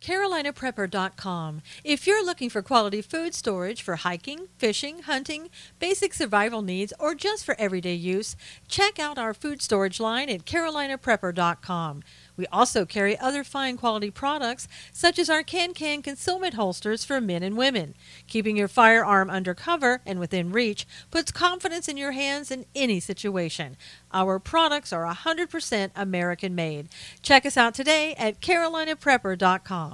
CarolinaPrepper.com. If you're looking for quality food storage for hiking, fishing, hunting, basic survival needs, or just for everyday use, check out our food storage line at CarolinaPrepper.com. We also carry other fine quality products such as our can concealment holsters for men and women. Keeping your firearm under cover and within reach puts confidence in your hands in any situation. Our products are 100% American made. Check us out today at CarolinaPrepper.com.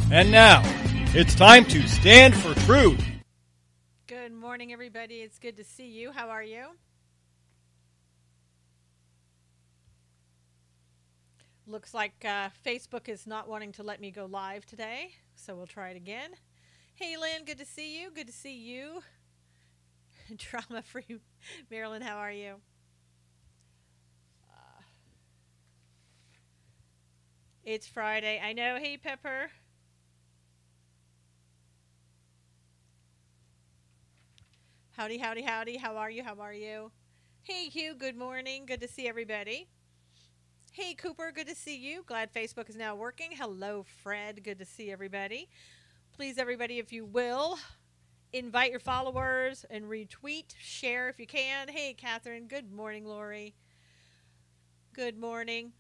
And now, it's time to stand for truth. Good morning, everybody. It's good to see you. How are you? Looks like Facebook is not wanting to let me go live today, so we'll try it again. Hey, Lynn, good to see you. Good to see you. Drama-free Marilyn, how are you? It's Friday. I know. Hey, Pepper. Howdy, howdy, howdy. How are you? How are you? Hey, Hugh. Good morning. Good to see everybody. Hey, Cooper. Good to see you. Glad Facebook is now working. Hello, Fred. Good to see everybody. Please, everybody, if you will, invite your followers and retweet, share if you can. Hey, Catherine. Good morning, Lori. Good morning.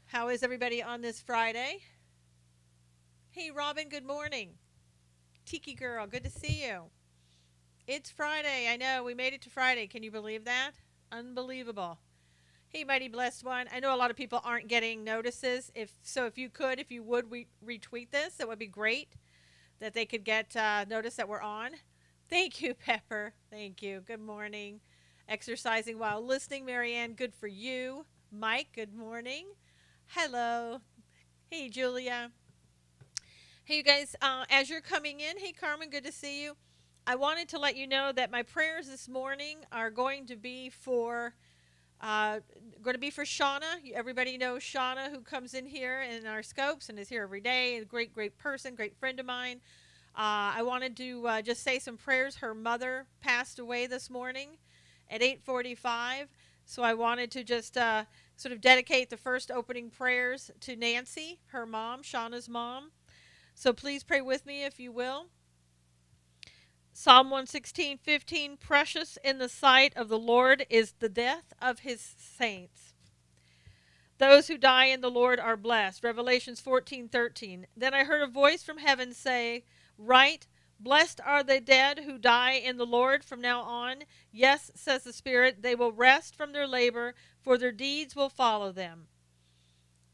How is everybody on this Friday? Hey, Robin. Good morning. Tiki Girl. Good to see you. It's Friday. I know. We made it to Friday. Can you believe that? Unbelievable. Hey, Mighty Blessed One. I know a lot of people aren't getting notices. If you would retweet this, that would be great. That they could get notice that we're on. Thank you, Pepper. Thank you. Good morning. Exercising while listening, Marianne. Good for you. Mike, good morning. Hello. Hey, Julia. Hey, you guys. As you're coming in, hey, Carmen, good to see you. I wanted to let you know that my prayers this morning are going to be for Shauna. Everybody knows Shauna, who comes in here in our scopes and is here every day. A great, great person, great friend of mine. I wanted to just say some prayers. Her mother passed away this morning at 8:45. So I wanted to just sort of dedicate the first opening prayers to Nancy, her mom, Shauna's mom. So please pray with me if you will. Psalm 116:15, precious in the sight of the Lord is the death of his saints. Those who die in the Lord are blessed. Revelations 14:13. Then I heard a voice from heaven say, write, blessed are the dead who die in the Lord from now on. Yes, says the Spirit, they will rest from their labor, for their deeds will follow them.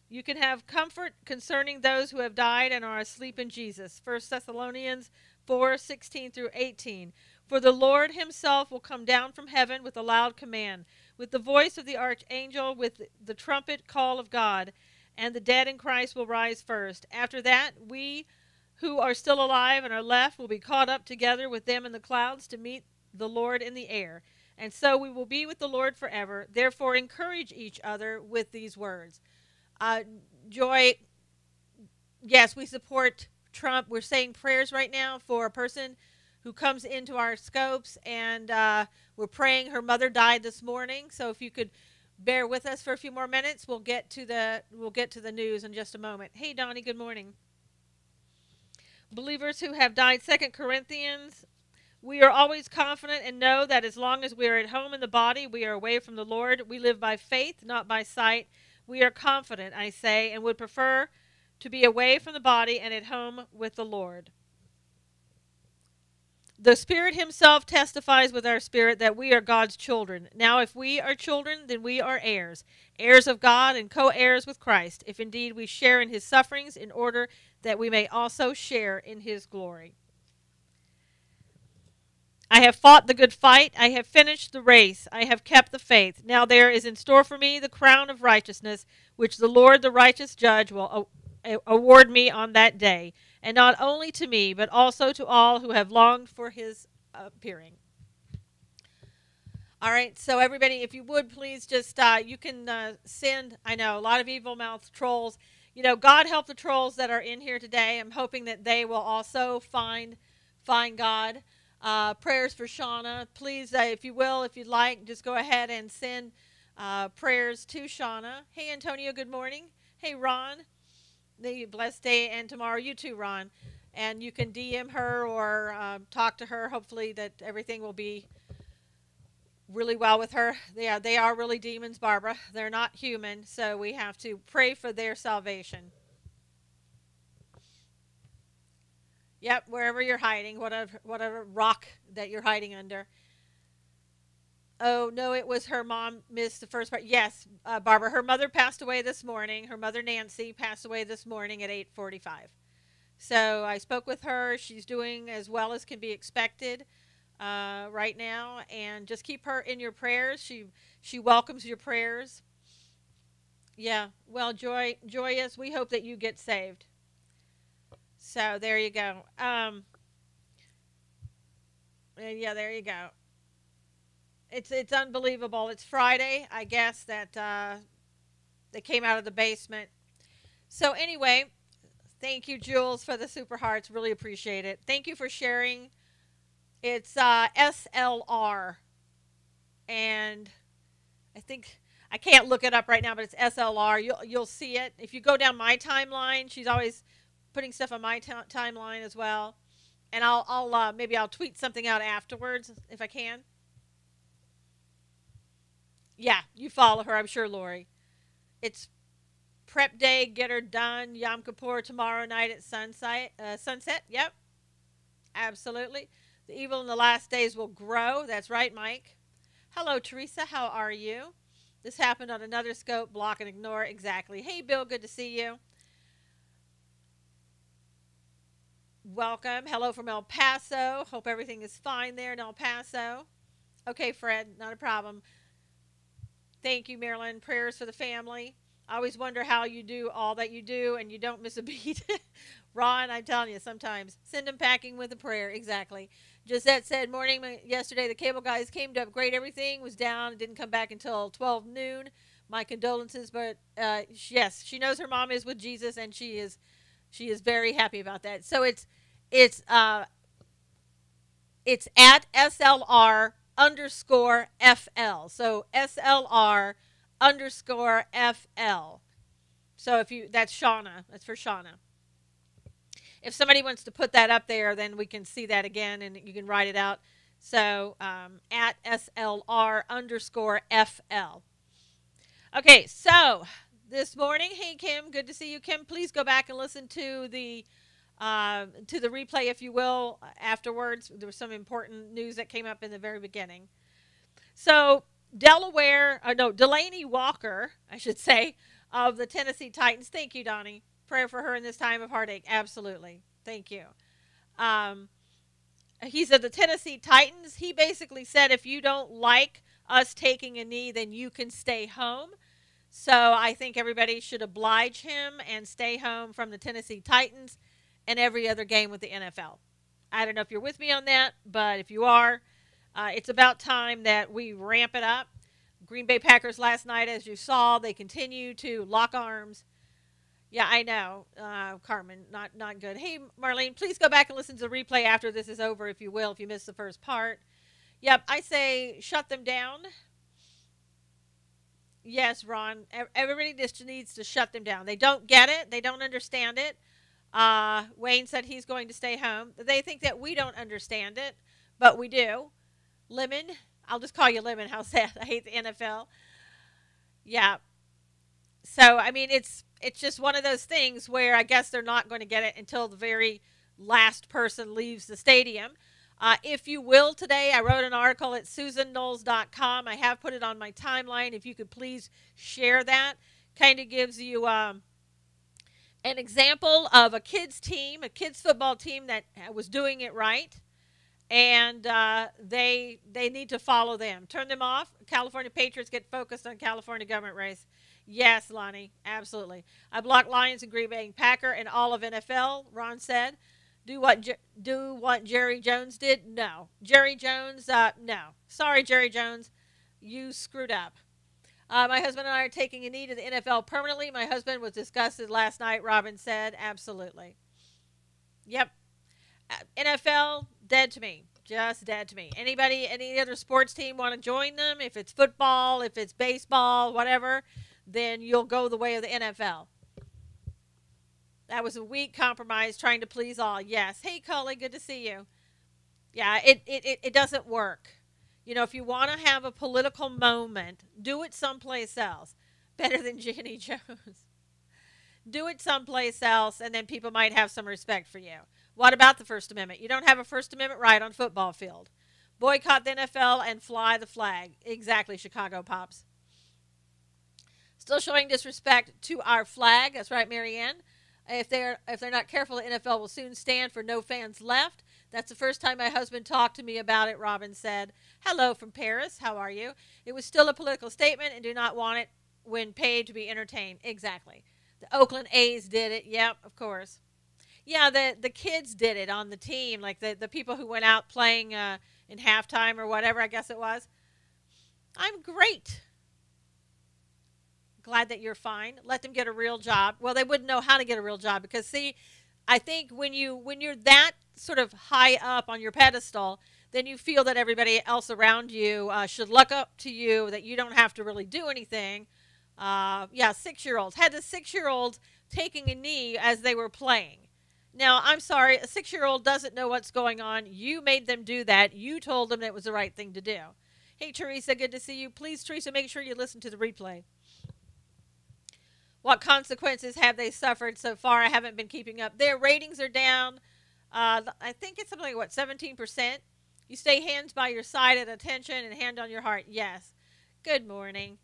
You can have comfort concerning those who have died and are asleep in Jesus. 1 Thessalonians 4:16 through 18. For the Lord himself will come down from heaven with a loud command, with the voice of the archangel, with the trumpet call of God, and the dead in Christ will rise first. After that, we who are still alive and are left will be caught up together with them in the clouds to meet the Lord in the air. And so we will be with the Lord forever. Therefore, encourage each other with these words. Joy, yes, we support Trump. We're saying prayers right now for a person who comes into our scopes, and we're praying. Her mother died this morning, so if you could bear with us for a few more minutes, we'll get to the news in just a moment. Hey, Donnie, good morning. Believers who have died, 2 Corinthians, we are always confident and know that as long as we are at home in the body, we are away from the Lord. We live by faith, not by sight. We are confident, I say, and would prefer to be away from the body and at home with the Lord. The Spirit himself testifies with our spirit that we are God's children. Now, if we are children, then we are heirs, heirs of God and co-heirs with Christ, if indeed we share in his sufferings, in order that we may also share in his glory. I have fought the good fight. I have finished the race. I have kept the faith. Now there is in store for me the crown of righteousness, which the Lord, the righteous judge, will award me on that day, and not only to me, but also to all who have longed for his appearing. All right, so everybody, if you would please just, you can send, I know, a lot of evil mouthed trolls. God help the trolls that are in here today. I'm hoping that they will also find God. Prayers for Shauna. Please, if you will, if you'd like, just go ahead and send prayers to Shauna. Hey, Antonio, good morning. Hey, Ron, the blessed day and tomorrow. You too, Ron. And you can DM her or talk to her. Hopefully that everything will be really well with her. Yeah, they are really demons, Barbara. They're not human, so we have to pray for their salvation. Yep, wherever you're hiding, whatever rock that you're hiding under. Oh, no, it was her mom missed the first part. Yes, Barbara, her mother passed away this morning. Her mother, Nancy, passed away this morning at 8:45. So I spoke with her. She's doing as well as can be expected right now, and just keep her in your prayers. She welcomes your prayers. Yeah, well, Joyous, we hope that you get saved. So there you go. Yeah, there you go. It's unbelievable. It's Friday, I guess, that they came out of the basement. So anyway, thank you, Jules, for the super hearts. Really appreciate it. Thank you for sharing. It's SLR, and I think I can't look it up right now, but it's SLR. You'll see it if you go down my timeline. She's always putting stuff on my timeline as well, and I'll maybe I'll tweet something out afterwards if I can. Yeah, you follow her, I'm sure, Lori. It's prep day, get her done. Yom Kippur tomorrow night at sunset. Sunset. Yep, absolutely. The evil in the last days will grow. That's right, Mike. Hello, Teresa. How are you? This happened on another scope. Block and ignore. Exactly. Hey, Bill. Good to see you. Welcome. Hello from El Paso. Hope everything is fine there in El Paso. Okay, Fred. Not a problem. Thank you, Marilyn. Prayers for the family. I always wonder how you do all that you do and you don't miss a beat. Ron, I'm telling you, sometimes. Send them packing with a prayer. Exactly. Gisette said, morning yesterday, the cable guys came to upgrade everything. Was down. Didn't come back until 12 noon. My condolences. But yes, she knows her mom is with Jesus, and she is very happy about that. So it's at SLR underscore FL. So SLR underscore FL. So that's Shauna. That's for Shauna. If somebody wants to put that up there, then we can see that again and you can write it out. So at SLR underscore FL. Okay, so this morning, hey Kim, good to see you, Kim. Please go back and listen to the replay, if you will, afterwards. There was some important news that came up in the very beginning. So Delaney Walker, I should say, of the Tennessee Titans. Thank you, Donnie. Prayer for her in this time of heartache. Absolutely. Thank you. He's of the Tennessee Titans. He basically said, if you don't like us taking a knee, then you can stay home. So I think everybody should oblige him and stay home from the Tennessee Titans and every other game with the NFL. I don't know if you're with me on that, but if you are, it's about time that we ramp it up. Green Bay Packers last night, as you saw, they continue to lock arms. Yeah, I know, Carmen, not good. Hey, Marlene, please go back and listen to the replay after this is over, if you will, if you missed the first part. Yep, I say shut them down. Yes, Ron, everybody just needs to shut them down. They don't get it. They don't understand it. Wayne said he's going to stay home. They think that we don't understand it, but we do. Lemon, I'll just call you Lemon. How's that? I hate the NFL. Yeah. So, I mean, it's just one of those things where I guess they're not going to get it until the very last person leaves the stadium. If you will, today I wrote an article at SusanKnowles.com. I have put it on my timeline. If you could please share that. Kind of gives you an example of a kids football team that was doing it right. And they need to follow them. Turn them off. California Patriots get focused on California government race. Yes, Lonnie, absolutely. I block Lions and Green Bay Packer and all of NFL, Ron said. Do what Jerry Jones did? No. Jerry Jones, no. Sorry, Jerry Jones. You screwed up. My husband and I are taking a knee to the NFL permanently. My husband was disgusted last night, Robin said. Absolutely. Yep. NFL, dead to me. Just dead to me. Anybody, any other sports team want to join them? If it's football, if it's baseball, whatever, then you'll go the way of the NFL. That was a weak compromise trying to please all. Yes. Hey, Cully, good to see you. Yeah, it doesn't work. You know, if you want to have a political moment, do it someplace else. Better than Jenny Jones. Do it someplace else, and then people might have some respect for you. What about the First Amendment? You don't have a First Amendment right on football field. Boycott the NFL and fly the flag. Exactly, Chicago Pops. Still showing disrespect to our flag. That's right, Marianne. If they're not careful, the NFL will soon stand for no fans left. That's the first time my husband talked to me about it, Robin said. Hello from Paris. How are you? It was still a political statement and do not want it when paid to be entertained. Exactly. The Oakland A's did it. Yep, of course. Yeah, the kids did it on the team, like the people who went out playing in halftime or whatever, I guess it was. I'm great. Glad that you're fine. Let them get a real job. Well, they wouldn't know how to get a real job because, see, I think when you're that sort of high up on your pedestal, then you feel that everybody else around you should look up to you, that you don't have to really do anything. Yeah, 6-year-olds. Had the 6-year-olds taking a knee as they were playing. Now, I'm sorry, a 6-year-old doesn't know what's going on. You made them do that. You told them it was the right thing to do. Hey, Teresa, good to see you. Please, Teresa, make sure you listen to the replay. What consequences have they suffered so far? I haven't been keeping up. Their ratings are down. I think it's something like, 17%? You stay hands by your side at attention and hand on your heart. Yes. Good morning.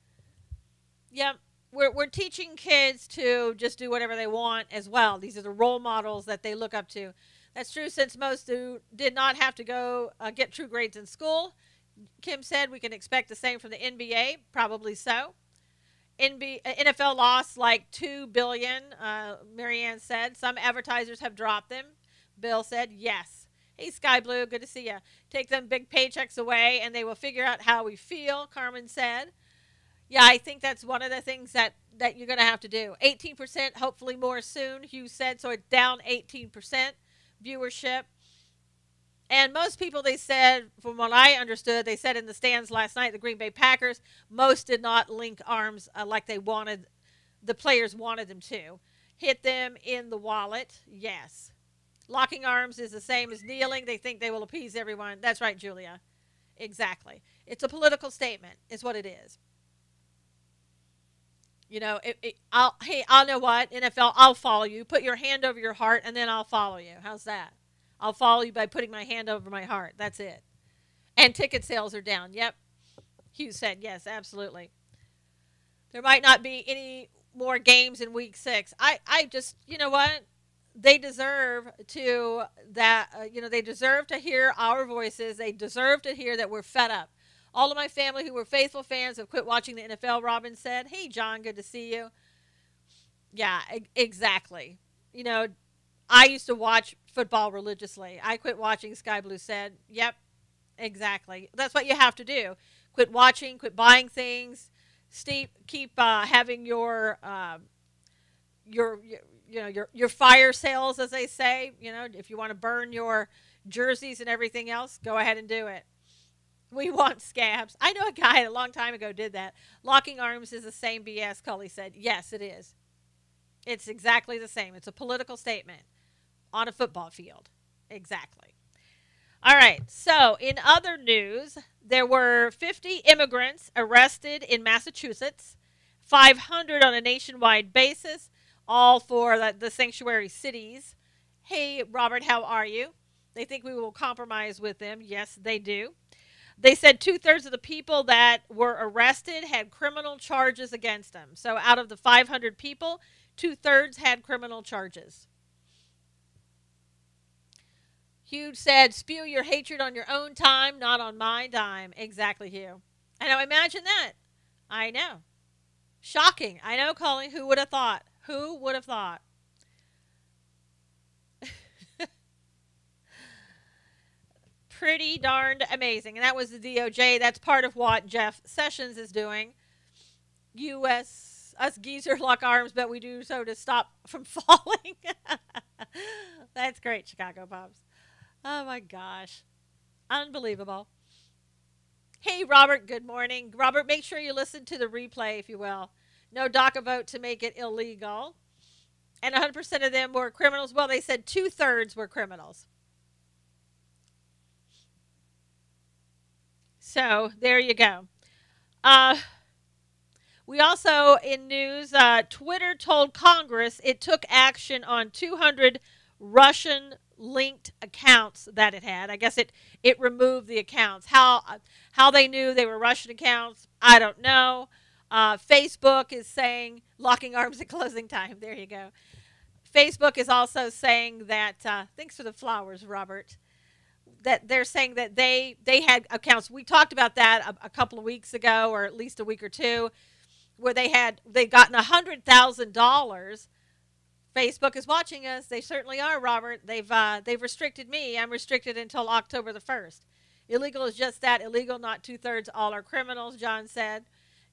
Yep. We're teaching kids to just do whatever they want as well. These are the role models that they look up to. That's true since most did not have to go get true grades in school. Kim said we can expect the same from the NBA. Probably so. NFL lost like $2 billion, Marianne said. Some advertisers have dropped them. Bill said yes. Hey, Sky Blue, good to see you. Take them big paychecks away, and they will figure out how we feel, Carmen said. Yeah, I think that's one of the things that you're going to have to do. 18%, hopefully more soon, Hugh said. So it's down 18% viewership. And most people, they said, from what I understood, they said in the stands last night, the Green Bay Packers, most did not link arms like they wanted, the players wanted them to. Hit them in the wallet, yes. Locking arms is the same as kneeling. They think they will appease everyone. That's right, Julia. Exactly. It's a political statement, is what it is. You know, I'll know what, NFL, I'll follow you. Put your hand over your heart, and then I'll follow you. How's that? I'll follow you by putting my hand over my heart. That's it. And ticket sales are down. Yep. Hugh said, yes, absolutely. There might not be any more games in week 6. I just, you know what? They deserve to they deserve to hear our voices. They deserve to hear that we're fed up. All of my family who were faithful fans have quit watching the NFL, Robin said. Hey, John, good to see you. Yeah, exactly. You know, I used to watch football religiously. I quit watching, Sky Blue said. Yep, exactly. That's what you have to do. Quit watching, quit buying things. Keep having your fire sales, as they say. You know, if you want to burn your jerseys and everything else, go ahead and do it. We want scabs. I know a guy a long time ago did that. Locking arms is the same BS, Cully said. Yes, it is. It's exactly the same. It's a political statement on a football field. Exactly. All right. So, in other news, there were 50 immigrants arrested in Massachusetts, 500 on a nationwide basis, all for the sanctuary cities. Hey, Robert, how are you? They think we will compromise with them. Yes, they do. They said 2/3 of the people that were arrested had criminal charges against them. So out of the 500 people, 2/3 had criminal charges. Hugh said, spew your hatred on your own time, not on my dime. Exactly, Hugh. I know, imagine that. I know. Shocking. I know, Colleen. Who would have thought? Who would have thought? pretty darned amazing. And that was the DOJ. That's part of what Jeff Sessions is doing. Us geezers lock arms, but we do so to stop from falling. That's great, Chicago Pops. Oh my gosh. Unbelievable. Hey, Robert, good morning. Robert, make sure you listen to the replay, if you will. No DACA vote to make it illegal. And 100% of them were criminals. Well, they said 2/3 were criminals. So there you go. We also, in news, Twitter told Congress it took action on 200 Russian-linked accounts that it had. I guess it removed the accounts. How they knew they were Russian accounts, I don't know. Facebook is saying, locking arms at closing time. There you go. Facebook is also saying that, thanks for the flowers, Robert, that they're saying that they had accounts. We talked about that a couple of weeks ago, or at least a week or two, where they'd gotten $100,000. Facebook is watching us. They certainly are, Robert. They've restricted me. I'm restricted until October the 1st. Illegal is just that. Illegal, not 2/3. All are criminals, John said.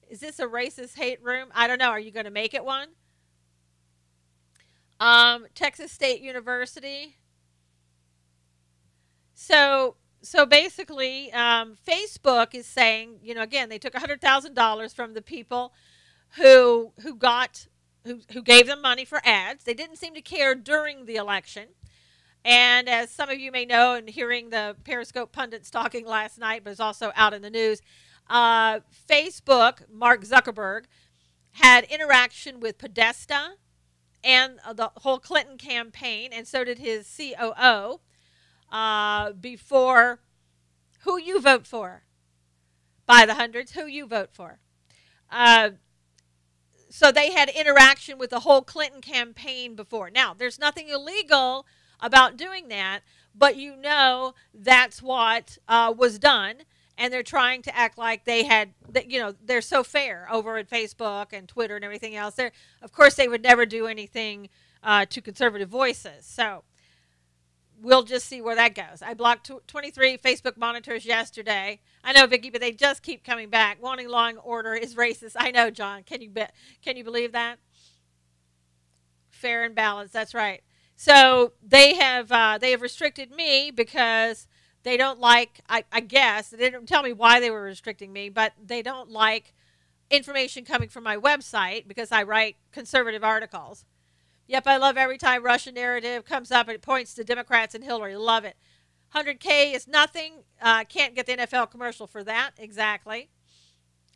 Is this a racist hate room? I don't know. Are you going to make it one? Texas State University. So basically, Facebook is saying, again, they took $100,000 from the people who gave them money for ads. They didn't seem to care during the election. And as some of you may know, and hearing the Periscope pundits talking last night, but it's also out in the news, Facebook, Mark Zuckerberg, had interaction with Podesta and the whole Clinton campaign, and so did his COO, before who you vote for. By the hundreds, who you vote for. So they had interaction with the whole Clinton campaign before. Now, there's nothing illegal about doing that, but that's what was done, and they're trying to act like they're so fair over at Facebook and Twitter and everything else. Of course, they would never do anything to conservative voices. So we'll just see where that goes. I blocked 23 Facebook monitors yesterday. I know, Vicki, but they just keep coming back. Wanting law and order is racist. I know, John. Can you believe that? Fair and balanced. That's right. So they have restricted me because they don't like, I guess, they didn't tell me why they were restricting me, but they don't like information coming from my website because I write conservative articles. Yep, I love every time Russian narrative comes up and it points to Democrats and Hillary. Love it. 100K is nothing. Can't get the NFL commercial for that. Exactly.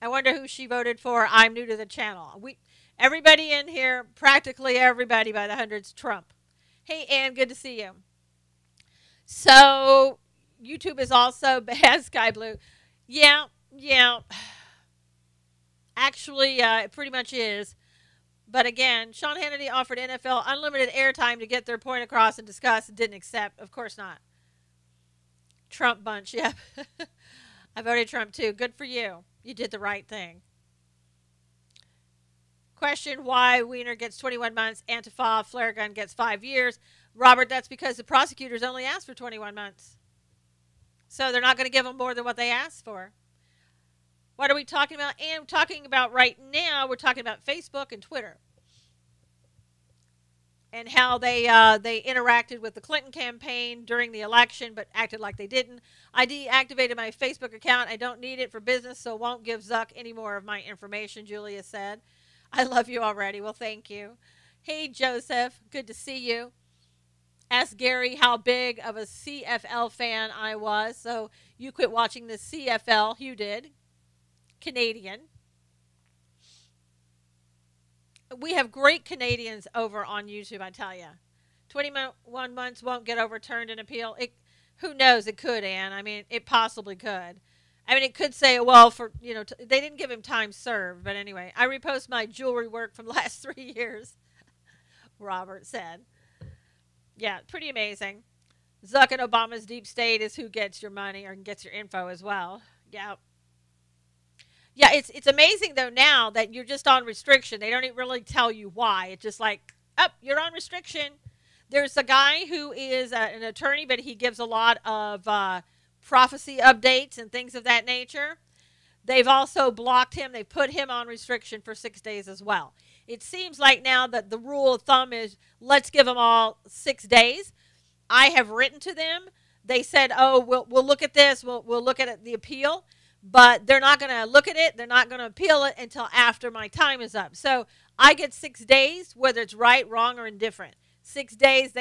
I wonder who she voted for. I'm new to the channel. Everybody in here, practically everybody by the hundreds, Trump. Hey, Ann, good to see you. So, YouTube is also bad, Sky Blue. Yeah. Actually, it pretty much is. But again, Sean Hannity offered NFL unlimited airtime to get their point across and discuss and didn't accept. Of course not. Trump bunch, yeah. I voted Trump too. Good for you. You did the right thing. Question why Weiner gets 21 months, Antifa, flare gun gets 5 years. Robert, that's because the prosecutors only asked for 21 months. So they're not going to give them more than what they asked for. What are we talking about? And talking about right now, we're talking about Facebook and Twitter. And how they interacted with the Clinton campaign during the election, but acted like they didn't. I deactivated my Facebook account. I don't need it for business, so won't give Zuck any more of my information, Julia said. I love you already. Well, thank you. Hey, Joseph. Good to see you. Ask Gary how big of a CFL fan I was. So you quit watching the CFL. You did. Canadian. We have great Canadians over on YouTube, I tell you. 21 months won't get overturned in appeal. Who knows? It could, Ann. I mean, it possibly could. I mean, it could say, well, they didn't give him time served. But anyway, I repost my jewelry work from the last 3 years, Robert said. Yeah, pretty amazing. Zuck and Obama's deep state is who gets your money or gets your info as well. Yeah. Yeah, it's amazing, though, now that you're just on restriction. They don't even really tell you why. It's just like, you're on restriction. There's a guy who is an attorney, but he gives a lot of prophecy updates and things of that nature. They've also blocked him. They put him on restriction for 6 days as well. It seems like now that the rule of thumb is let's give them all 6 days. I have written to them. They said, oh, we'll look at this. We'll look at the appeal. But they're not going to look at it. They're not going to appeal it until after my time is up. So I get 6 days, whether it's right, wrong, or indifferent. 6 days,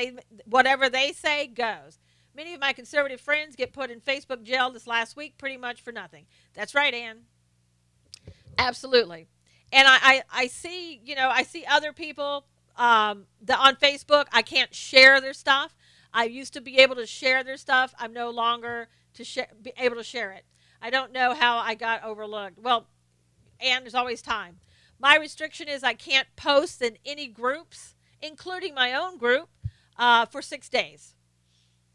whatever they say goes. Many of my conservative friends get put in Facebook jail this last week pretty much for nothing. That's right, Ann. Absolutely. And I see, I see other people on Facebook. I can't share their stuff. I used to be able to share their stuff. I'm no longer be able to share it. I don't know how I got overlooked. Well, and there's always time. My restriction is I can't post in any groups, including my own group, for 6 days.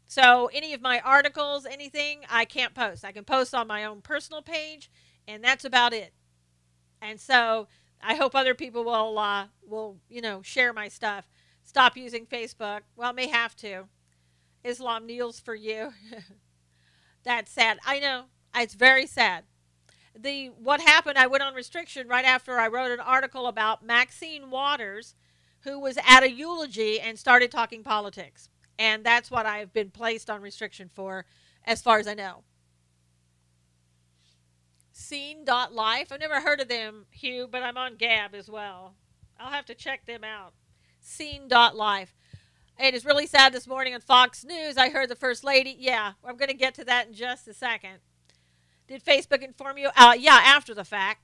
So any of my articles, anything, I can't post. I can post on my own personal page, and that's about it. And so I hope other people will share my stuff. Stop using Facebook. Well, may have to. Islam kneels for you. That's sad. I know. It's very sad. What happened, I went on restriction right after I wrote an article about Maxine Waters, who was at a eulogy and started talking politics. And that's what I've been placed on restriction for, as far as I know. Scene.life. I've never heard of them, Hugh, but I'm on Gab as well. I'll have to check them out. Scene.life. It is really sad this morning on Fox News. I heard the First Lady. Yeah, I'm going to get to that in just a second. Did Facebook inform you? Yeah, after the fact.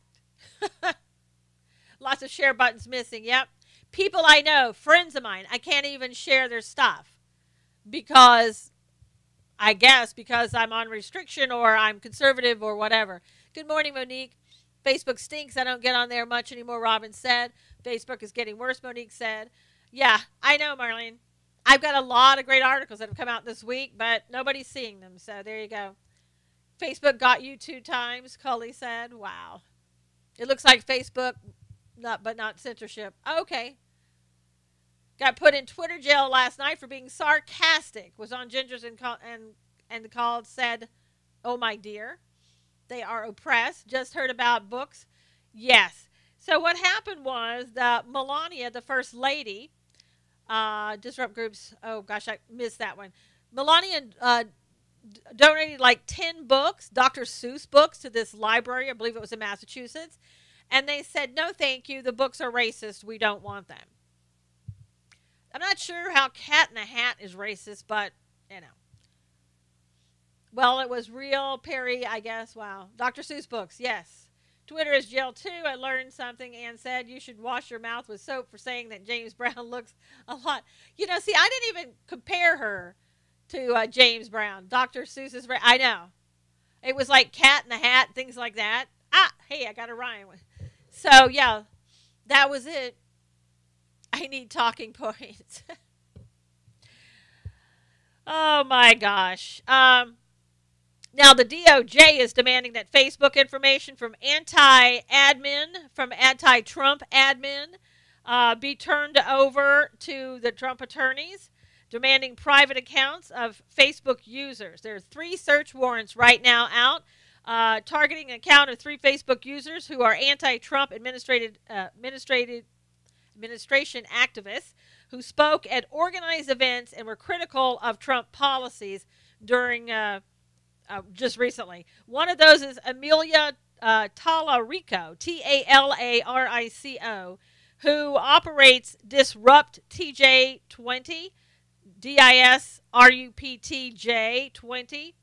Lots of share buttons missing. Yep. People I know, friends of mine, I can't even share their stuff because I'm on restriction or I'm conservative or whatever. Good morning, Monique. Facebook stinks. I don't get on there much anymore, Robin said. Facebook is getting worse, Monique said. Yeah, I know, Marlene. I've got a lot of great articles that have come out this week, but nobody's seeing them, so there you go. Facebook got you 2 times, Cully said. Wow. It looks like Facebook, but not censorship. Okay. Got put in Twitter jail last night for being sarcastic. Was on Ginger's and called, said, oh, my dear. They are oppressed. Just heard about books. Yes. So what happened was that Melania, the First Lady, Disrupt Groups, oh, gosh, I missed that one. Melania donated like 10 books, Dr. Seuss books, to this library. I believe it was in Massachusetts. And they said, no, thank you. The books are racist. We don't want them. I'm not sure how Cat in the Hat is racist, but, Well, it was real Perry, I guess. Wow. Dr. Seuss books, yes. Twitter is jail too. I learned something. Ann said you should wash your mouth with soap for saying that James Brown looks a lot. See, I didn't even compare her to James Brown. Dr. Seuss's, I know. It was like Cat in the Hat, things like that. Hey, I got a rhyme. So, yeah, that was it. I need talking points. Oh, my gosh. Now, the DOJ is demanding that Facebook information from anti-Trump admin be turned over to the Trump attorneys, demanding private accounts of Facebook users. There are 3 search warrants right now out targeting an account of 3 Facebook users who are anti-Trump administration activists who spoke at organized events and were critical of Trump policies during just recently. One of those is Amelia Talarico, Talarico, who operates Disrupt TJ20, DISRUPTJ20.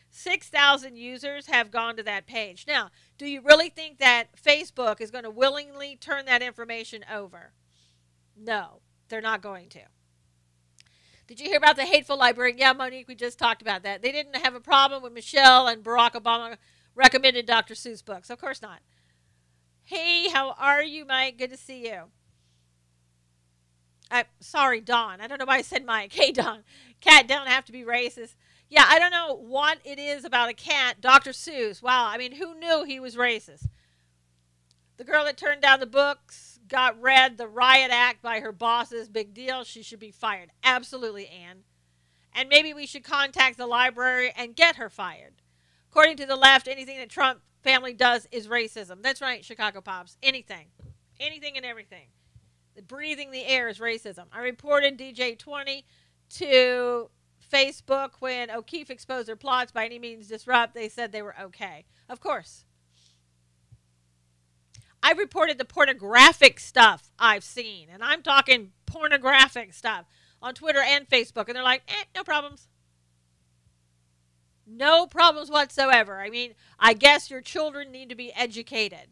6,000 users have gone to that page. Now, do you really think that Facebook is going to willingly turn that information over? No, they're not going to. Did you hear about the hateful librarian? Yeah, Monique, we just talked about that. They didn't have a problem with Michelle and Barack Obama recommended Dr. Seuss books. Of course not. Hey, how are you, Mike? Good to see you. Sorry, Don. I don't know why I said Mike. Hey, Don. Cat don't have to be racist. Yeah, I don't know what it is about a cat. Dr. Seuss. Wow, I mean, who knew he was racist? The girl that turned down the books got read the riot act by her bosses. Big deal. She should be fired. Absolutely, Ann. And maybe we should contact the library and get her fired. According to the left, anything that Trump family does is racism. That's right, Chicago Pops. Anything. Anything and everything. Breathing the air is racism. I reported DJ20 to Facebook when O'Keefe exposed their plots by any means disrupt. They said they were okay. Of course. I reported the pornographic stuff I've seen. And I'm talking pornographic stuff on Twitter and Facebook. And they're like, no problems. No problems whatsoever. I mean, I guess your children need to be educated.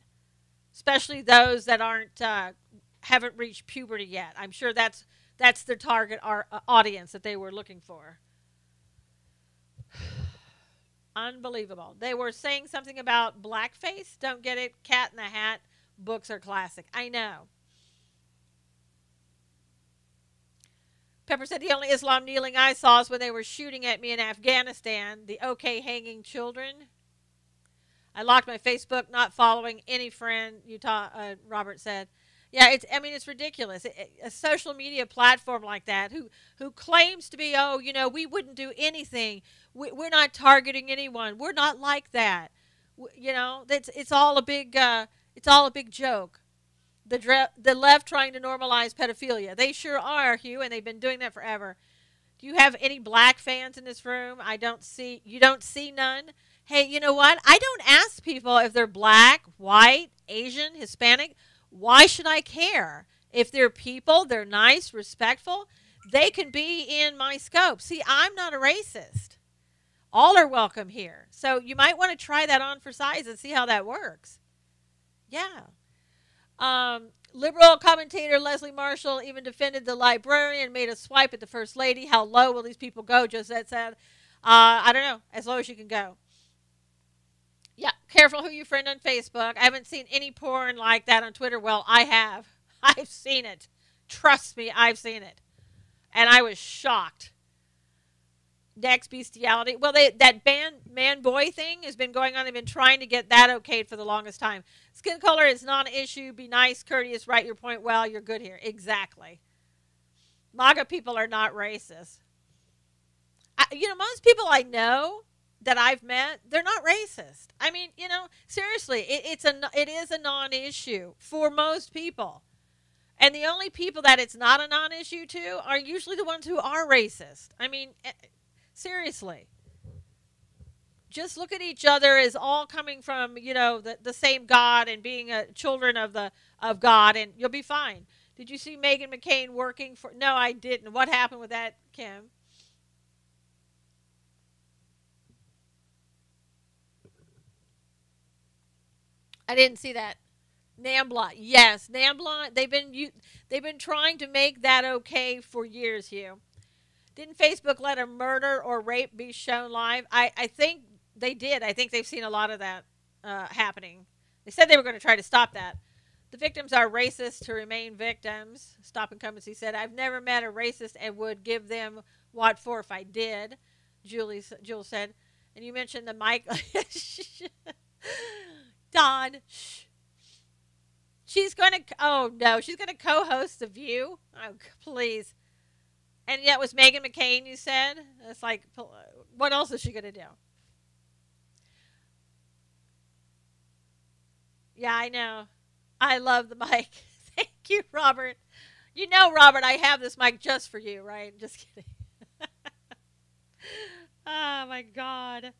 Especially those that haven't reached puberty yet. I'm sure that's the target audience that they were looking for. Unbelievable. They were saying something about blackface. Don't get it? Cat in the Hat. Books are classic. I know. Pepper said the only Islam kneeling I saw is when they were shooting at me in Afghanistan. The OK hanging children. I locked my Facebook, not following any friend, Robert said. Yeah, it's ridiculous. A social media platform like that who claims to be, we wouldn't do anything. We're not targeting anyone. We're not like that. It's all a big joke. The left trying to normalize pedophilia. They sure are, Hugh, and they've been doing that forever. Do you have any black fans in this room? You don't see none? Hey, you know what? I don't ask people if they're black, white, Asian, Hispanic. Why should I care? If they're people, they're nice, respectful, they can be in my scope. See, I'm not a racist. All are welcome here. So you might want to try that on for size and see how that works. Yeah. Liberal commentator Leslie Marshall even defended the librarian, made a swipe at the First Lady. How low will these people go? Josette said, I don't know, as low as you can go. Yeah, careful who you friend on Facebook. I haven't seen any porn like that on Twitter. Well, I have. I've seen it. Trust me, I've seen it. And I was shocked. Next, bestiality. Well, that man-boy thing has been going on. They've been trying to get that okayed for the longest time. Skin color is not an issue. Be nice, courteous, write your point well. You're good here. Exactly. MAGA people are not racist. Most people I know that I've met, they're not racist. I mean, seriously, it is a non-issue for most people. And the only people that it's not a non-issue to are usually the ones who are racist. I mean, seriously. Just look at each other as all coming from, the same God and being children of God, and you'll be fine. Did you see Meghan McCain working for? No, I didn't. What happened with that, Kim? I didn't see that. NAMBLA. Yes, NAMBLA. They've been trying to make that okay for years, Hugh. Didn't Facebook let a murder or rape be shown live? I think they did. I think they've seen a lot of that happening. They said they were going to try to stop that. The victims are racist to remain victims. Stop Incumbency said, I've never met a racist and would give them what for if I did. Jules said. And you mentioned the mic. Don. Shh. She's going to co-host The View. Oh, please. And that was Meghan McCain, you said? It's like, what else is she going to do? Yeah, I know. I love the mic. Thank you, Robert. Robert, I have this mic just for you, right? Just kidding. Oh, my God.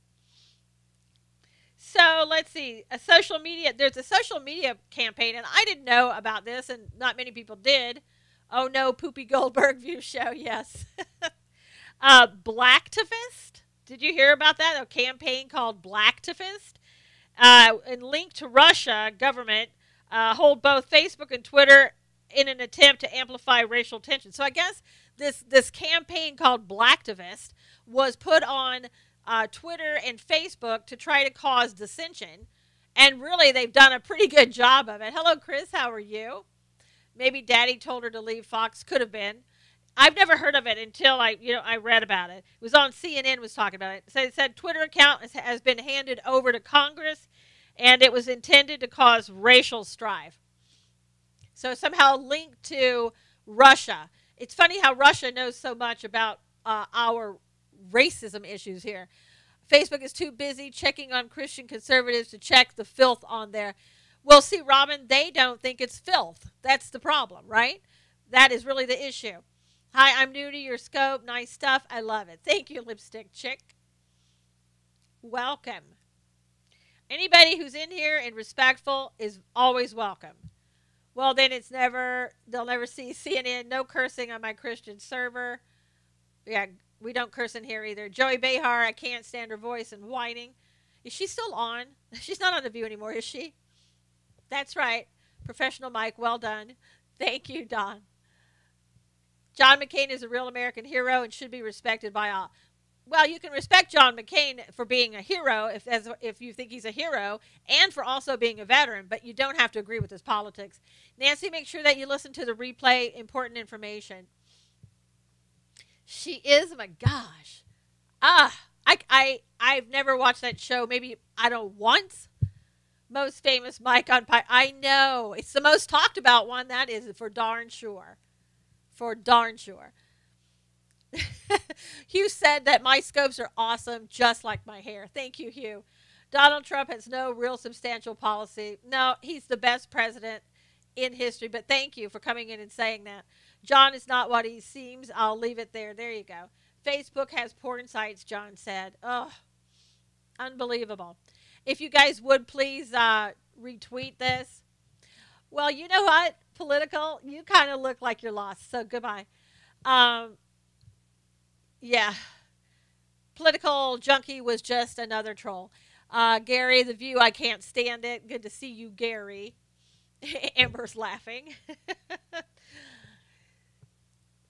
So let's see. There's a social media campaign, and I didn't know about this, and not many people did. Oh no, Poopy Goldberg View Show, yes. Blacktivist. Did you hear about that? A campaign called Blacktivist. And linked to Russia government hold both Facebook and Twitter in an attempt to amplify racial tension. So I guess this campaign called Blacktivist was put on Twitter and Facebook to try to cause dissension. And really, they've done a pretty good job of it. Hello, Chris. How are you? Maybe Daddy told her to leave Fox. Could have been. I've never heard of it until I read about it. It was on CNN was talking about it. So it said Twitter account has been handed over to Congress, and it was intended to cause racial strife. So somehow linked to Russia. It's funny how Russia knows so much about our racism issues here. Facebook is too busy checking on Christian conservatives to check the filth on there. Well, see, Robin, they don't think it's filth. That's the problem, right? That is really the issue. Hi, I'm new to your scope. Nice stuff. I love it. Thank you, Lipstick Chick. Welcome. Anybody who's in here and respectful is always welcome. Well, then they'll never see CNN. No cursing on my Christian server. Yeah, we don't curse in here either. Joey Behar, I can't stand her voice and whining. Is she still on? She's not on The View anymore, is she? That's right. Professional Mike, well done. Thank you, Don. John McCain is a real American hero and should be respected by all. Well, you can respect John McCain for being a hero if you think he's a hero and for also being a veteran, but you don't have to agree with his politics. Nancy, make sure that you listen to the replay, important information. She is, oh my gosh. I've never watched that show. Maybe, I don't know, once. Most famous Mike on Pie. I know. It's the most talked about one. That is for darn sure. For darn sure. Hugh said that my scopes are awesome, just like my hair. Thank you, Hugh. Donald Trump has no real substantial policy. No, he's the best president in history, but thank you for coming in and saying that. John is not what he seems. I'll leave it there. There you go. Facebook has porn sites, John said. Oh, unbelievable. If you guys would please retweet this. Well, you know what? Political, you kind of look like you're lost, so goodbye. Yeah. Political junkie was just another troll. Gary, The View, I can't stand it. Good to see you, Gary. Amber's laughing.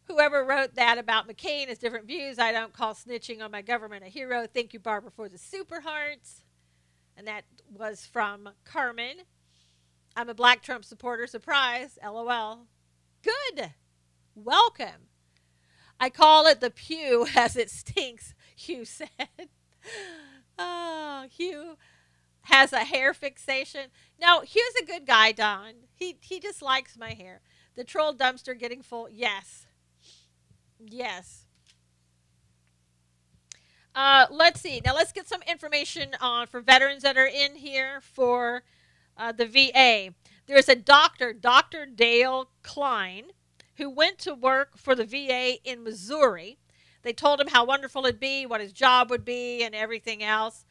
Whoever wrote that about McCain has different views. I don't call snitching on my government a hero. Thank you, Barbara, for the super hearts. And that was from Carmen. I'm a black Trump supporter. Surprise. LOL. Good. Welcome. I call it the pew as it stinks, Hugh said. Oh, Hugh has a hair fixation. No, Hugh's a good guy, Don. He just likes my hair. The troll dumpster getting full. Yes. Yes. Let's see. Now let's get some information on for veterans that are in here for the VA. There's a doctor, Dr. Dale Klein, who went to work for the VA in Missouri. They told him how wonderful it'd be, what his job would be, and everything else.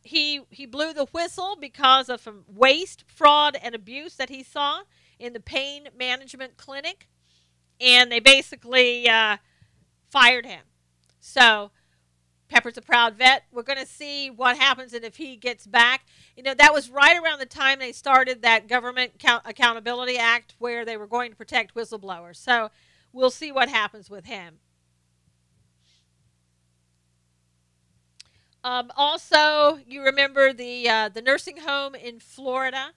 He blew the whistle because of some waste, fraud, and abuse that he saw in the pain management clinic, and they basically fired him. So Pepper's a proud vet. We're going to see what happens and if he gets back. You know, that was right around the time they started that Government Accountability Act where they were going to protect whistleblowers. So we'll see what happens with him. Also, you remember the nursing home in Florida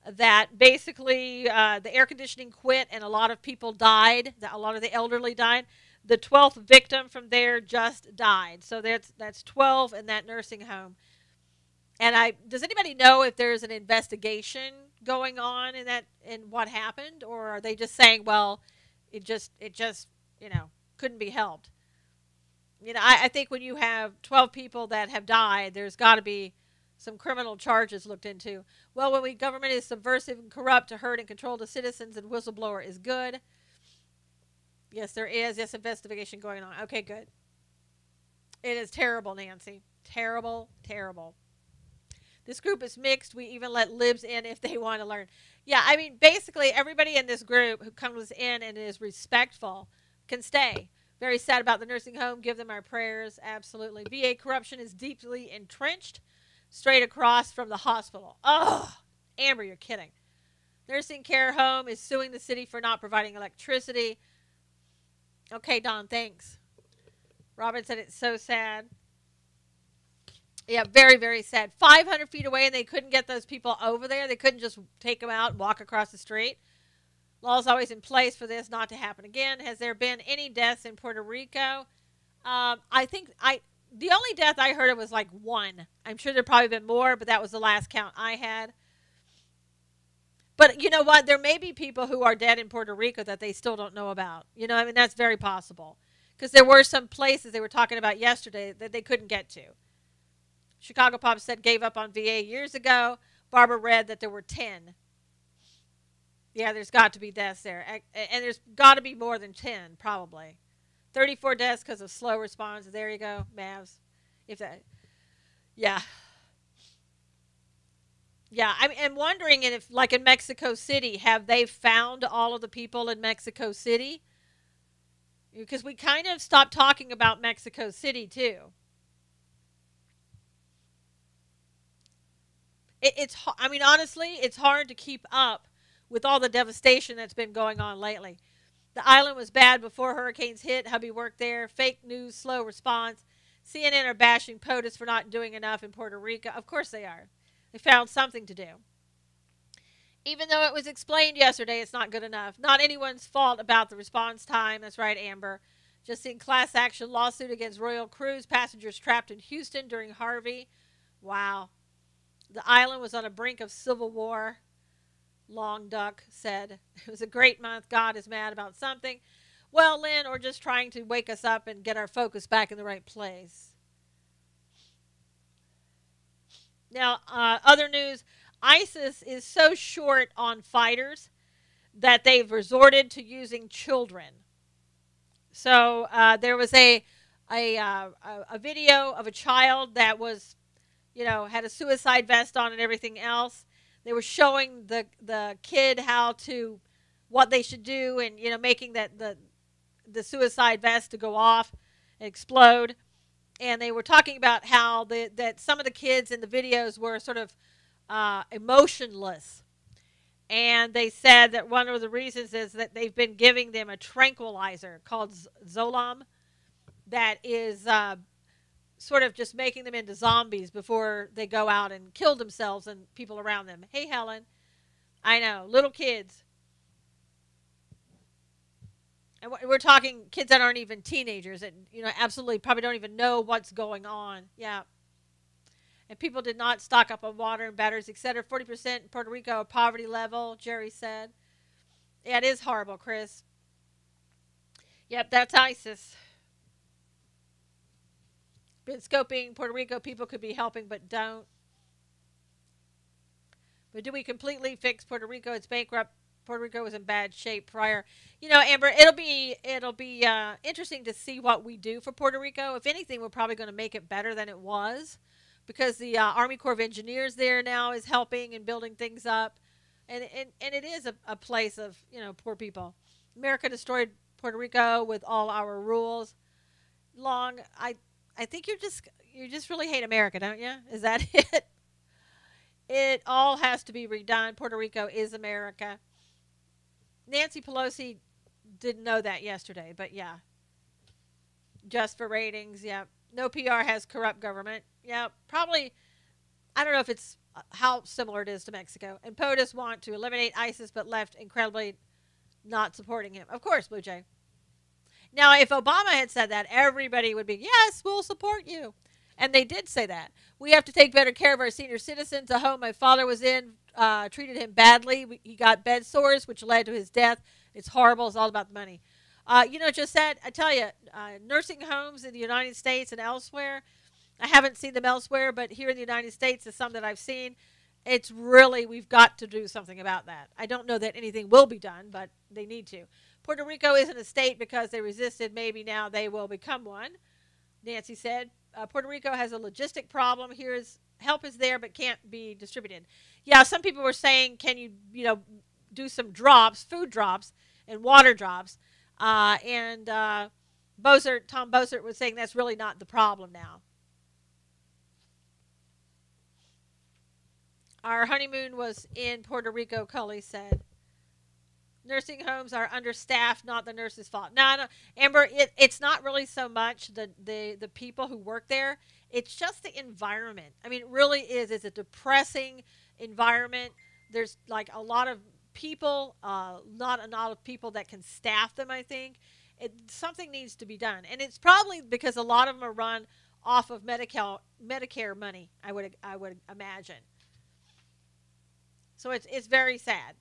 that basically the air conditioning quit and a lot of people died. A lot of the elderly died. The 12th victim from there just died. So that's 12 in that nursing home. And does anybody know if there's an investigation going on in what happened, or are they just saying, well, it just couldn't be helped? I think when you have 12 people that have died, there's got to be some criminal charges looked into. Well, when government is subversive and corrupt to hurt and control the citizens, and whistleblower is good. Yes, there is. Yes, investigation going on. Okay, good. It is terrible, Nancy. Terrible, terrible. This group is mixed. We even let libs in if they want to learn. Yeah, I mean, basically, everybody in this group who comes in and is respectful can stay. Very sad about the nursing home. Give them our prayers. Absolutely. VA corruption is deeply entrenched straight across from the hospital. Oh, Amber, you're kidding. Nursing care home is suing the city for not providing electricity. Okay, Don, thanks. Robin said it's so sad. Yeah, very, very sad. 500 feet away, and they couldn't get those people over there. They couldn't just take them out and walk across the street. Law's always in place for this not to happen again. Has there been any deaths in Puerto Rico? I think the only death I heard of was like one. I'm sure there probably been more, but that was the last count I had. But you know what? There may be people who are dead in Puerto Rico that they still don't know about. I mean, that's very possible. because there were some places they were talking about yesterday that they couldn't get to. Chicago Pop said gave up on VA years ago. Barbara read that there were 10. Yeah, there's got to be deaths there. And there's got to be more than 10, probably. 34 deaths because of slow response. There you go, Mavs. If that, yeah. Yeah, I'm wondering if, like in Mexico City, have they found all of the people in Mexico City? Because we kind of stopped talking about Mexico City, too. I mean, honestly, it's hard to keep up with all the devastation that's been going on lately. The island was bad before hurricanes hit. Hubby worked there. Fake news, slow response. CNN are bashing POTUS for not doing enough in Puerto Rico. Of course they are. They found something to do. Even though it was explained yesterday, it's not good enough. Not anyone's fault about the response time. That's right, Amber. Just seen class action lawsuit against Royal Cruise passengers trapped in Houston during Harvey. Wow. The island was on the brink of civil war. Long Duck said, it was a great month. God is mad about something. Well, Lynn, or just trying to wake us up and get our focus back in the right place. Now, other news, ISIS is so short on fighters that they've resorted to using children. So there was a video of a child that was, had a suicide vest on and everything else. They were showing the kid what they should do, and making the suicide vest to go off and explode. And they were talking about how that some of the kids in the videos were sort of emotionless. And they said that one of the reasons is that they've been giving them a tranquilizer called Zolam that is sort of just making them into zombies before they go out and kill themselves and people around them. Hey, Helen. I know. Little kids. And we're talking kids that aren't even teenagers that, absolutely probably don't even know what's going on. Yeah. And people did not stock up on water and batteries, etc. 40% in Puerto Rico poverty level, Jerry said. Yeah, it is horrible, Chris. Yep, that's ISIS. Been scoping Puerto Rico. People could be helping, but don't. But do we completely fix Puerto Rico? It's bankrupt. Puerto Rico was in bad shape prior. Amber, it'll be interesting to see what we do for Puerto Rico. If anything, we're probably going to make it better than it was, because the Army Corps of Engineers there now is helping and building things up, and it is a place of poor people. America destroyed Puerto Rico with all our rules. Long, I think you just really hate America, don't you? Is that it? It all has to be redone. Puerto Rico is America. Nancy Pelosi didn't know that yesterday, but yeah. Just for ratings, yeah. No PR has corrupt government. Yeah, probably, I don't know if it's how similar it is to Mexico. And POTUS want to eliminate ISIS, but left incredibly not supporting him. Of course, Blue Jay. Now, if Obama had said that, everybody would be, yes, we'll support you. And they did say that. We have to take better care of our senior citizens. A home my father was in treated him badly. He got bed sores, which led to his death. It's horrible. It's all about the money. Just said, I tell you, nursing homes in the United States and elsewhere, I haven't seen them elsewhere, but here in the United States is some that I've seen. It's really, we've got to do something about that. I don't know that anything will be done, but they need to. Puerto Rico isn't a state because they resisted. Maybe now they will become one, Nancy said. Puerto Rico has a logistic problem. Help is there, but can't be distributed. Yeah, some people were saying, can you, do some drops, food drops, and water drops. Tom Bosert was saying that's really not the problem now. Our honeymoon was in Puerto Rico, Cully said. Nursing homes are understaffed, not the nurses' fault. No, Amber, it's not really so much the people who work there. It's just the environment. I mean, it really is. It's a depressing environment. There's like a lot of people, not a lot of people that can staff them, I think. Something needs to be done. And it's probably because a lot of them are run off of Medicare money, I would imagine. So it's very sad.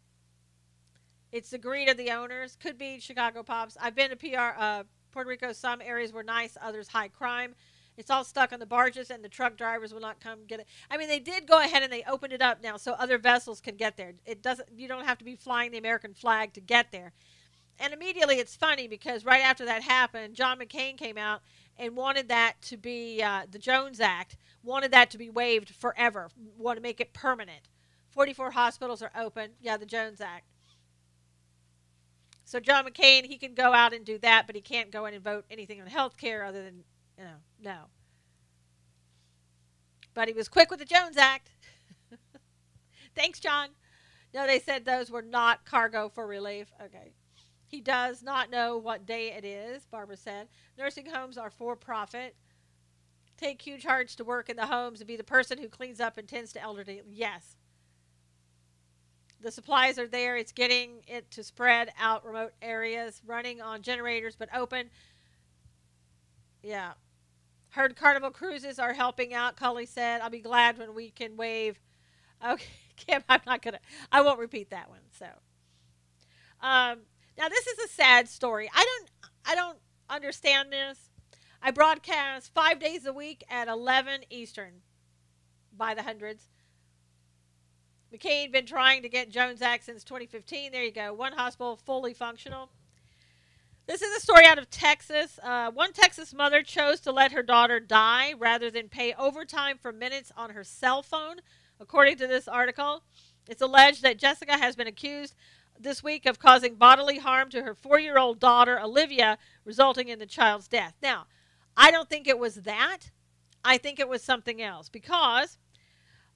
It's the greed of the owners. Could be Chicago Pops. I've been to Puerto Rico, some areas were nice, others high crime. It's all stuck on the barges, and the truck drivers will not come get it. I mean, they did go ahead and they opened it up now so other vessels can get there. It doesn't. You don't have to be flying the American flag to get there. And immediately, it's funny because right after that happened, John McCain came out and wanted that to be the Jones Act, wanted that to be waived forever, want to make it permanent. 44 hospitals are open. Yeah, the Jones Act. So John McCain, he can go out and do that, but he can't go in and vote anything on health care other than, no. But he was quick with the Jones Act. Thanks, John. No, they said those were not cargo for relief. Okay. He does not know what day it is, Barbara said. Nursing homes are for profit. Take huge hearts to work in the homes and be the person who cleans up and tends to elderly. Yes. The supplies are there. It's getting it to spread out remote areas, running on generators, but open. Yeah. Heard Carnival Cruises are helping out, Cully said. I'll be glad when we can waive. Okay, Kim, I won't repeat that one. So, now this is a sad story. I don't understand this. I broadcast 5 days a week at 11 Eastern by the hundreds. McCain been trying to get Jones Act since 2015. There you go. One hospital fully functional. This is a story out of Texas. One Texas mother chose to let her daughter die rather than pay overtime for minutes on her cell phone, according to this article. It's alleged that Jessica has been accused this week of causing bodily harm to her 4-year-old daughter, Olivia, resulting in the child's death. Now, I don't think it was that. I think it was something else because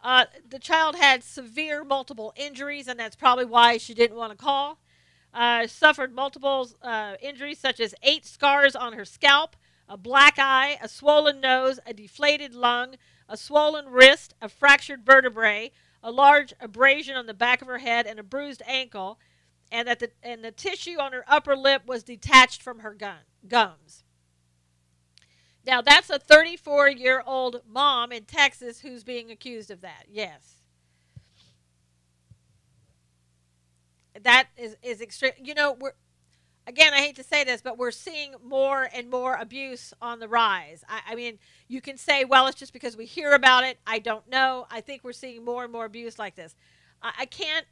the child had severe multiple injuries, and that's probably why she didn't want to call. Suffered multiple injuries, such as 8 scars on her scalp, a black eye, a swollen nose, a deflated lung, a swollen wrist, a fractured vertebrae, a large abrasion on the back of her head, and a bruised ankle, and the tissue on her upper lip was detached from her gums. Now, that's a 34-year-old mom in Texas who's being accused of that. Yes. That is extreme. Again, I hate to say this, but we're seeing more and more abuse on the rise. I mean, you can say, well, it's just because we hear about it. I don't know. I think we're seeing more and more abuse like this. I can't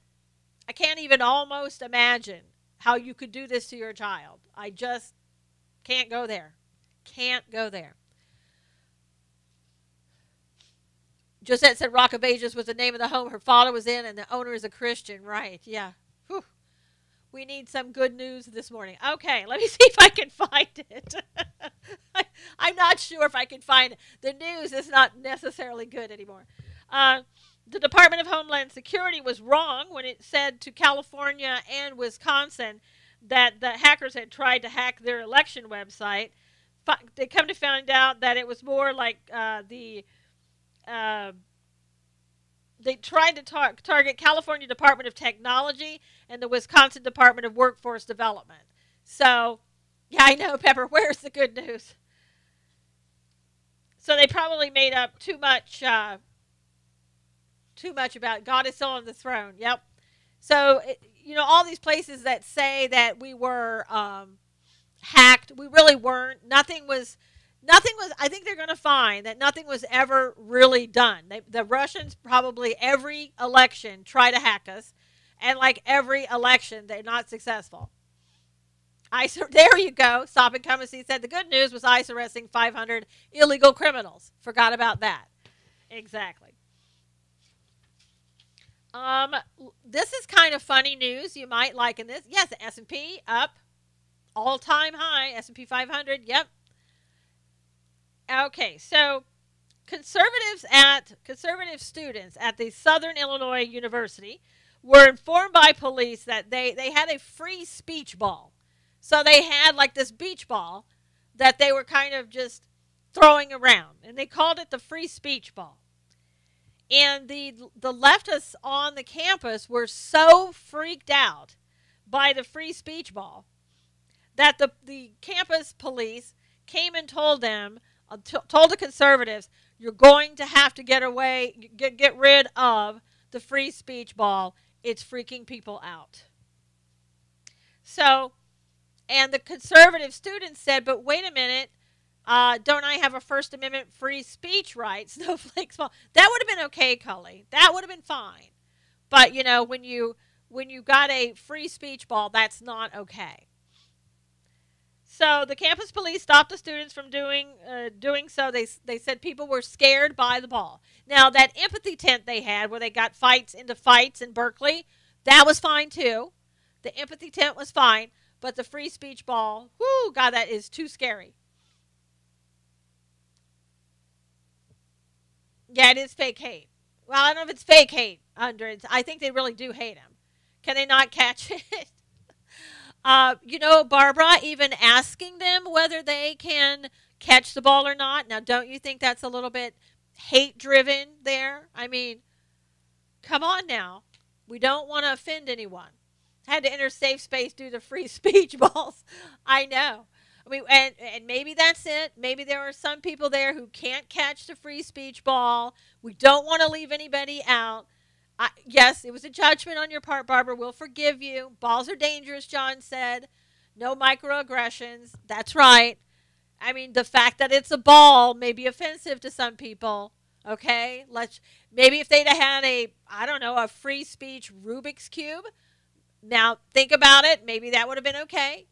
even almost imagine how you could do this to your child. I just can't go there. Can't go there. Josette said Rock of Ages was the name of the home her father was in, and the owner is a Christian. Right, yeah. Whew. We need some good news this morning. Okay, let me see if I can find it. I'm not sure if I can find it. The news is not necessarily good anymore. The Department of Homeland Security was wrong when it said to California and Wisconsin that the hackers had tried to hack their election website. They come to find out that it was more like they tried to target California Department of Technology and the Wisconsin Department of Workforce Development. So, yeah, I know, Pepper. Where's the good news? So they probably made up too much about it. God is still on the throne. Yep. So, all these places that say that we were hacked, we really weren't. Nothing was, I think they're going to find that nothing was ever really done. The Russians probably every election try to hack us, and like every election, they're not successful. There you go. Stop and Come and See said the good news was ICE arresting 500 illegal criminals. Forgot about that. Exactly. This is kind of funny news. You might like in this. Yes, the S&P up. All-time high, S&P 500, yep. Okay, so conservative students at the Southern Illinois University were informed by police that they had a free speech ball. So they had like this beach ball that they were kind of just throwing around, and they called it the free speech ball. And the leftists on the campus were so freaked out by the free speech ball that the campus police came and told them, told the conservatives, you're going to have to get rid of the free speech ball. It's freaking people out. So And the conservative students said, but wait a minute, don't I have a First Amendment free speech right? Snowflakes fall. That would have been okay, Cully. That would have been fine. But, when you got a free speech ball, that's not okay. So the campus police stopped the students from doing so. They said people were scared by the ball. Now, that empathy tent they had where they got into fights in Berkeley, that was fine too. The empathy tent was fine. But the free speech ball, whoo, God, that is too scary. Yeah, it is fake hate. Well, I don't know if it's fake hate, hundreds. I think they really do hate him. Can they not catch it? Barbara, even asking them whether they can catch the ball or not. Now, don't you think that's a little bit hate-driven there? I mean, come on now. We don't want to offend anyone. Had to enter safe space due to free speech balls. I know. I mean, and maybe that's it. Maybe there are some people there who can't catch the free speech ball. We don't want to leave anybody out. Yes, it was a judgment on your part, Barbara. We'll forgive you. Balls are dangerous, John said. No microaggressions. That's right. I mean, the fact that it's a ball may be offensive to some people. Okay? Maybe if they'd had a free speech Rubik's Cube. Now, think about it. Maybe that would have been okay.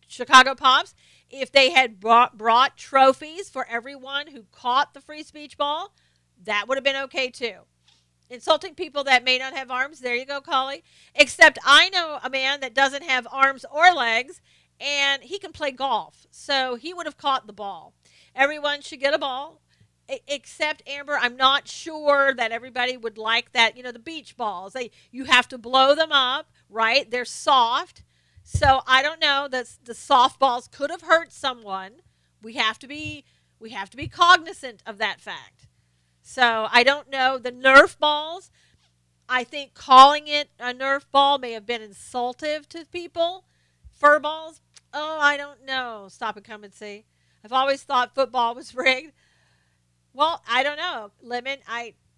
Chicago Pops, if they had brought trophies for everyone who caught the free speech ball, that would have been okay too. Insulting people that may not have arms, there you go, Collie. Except I know a man that doesn't have arms or legs, and he can play golf. So he would have caught the ball. Everyone should get a ball. Except, Amber, I'm not sure that everybody would like that. The beach balls. You have to blow them up, right? They're soft. So I don't know. The softballs could have hurt someone. We have to be cognizant of that fact. So I don't know. The Nerf balls, I think calling it a Nerf ball may have been insultive to people. Fur balls, I don't know. Stop and come and see. I've always thought football was rigged. Well, I don't know.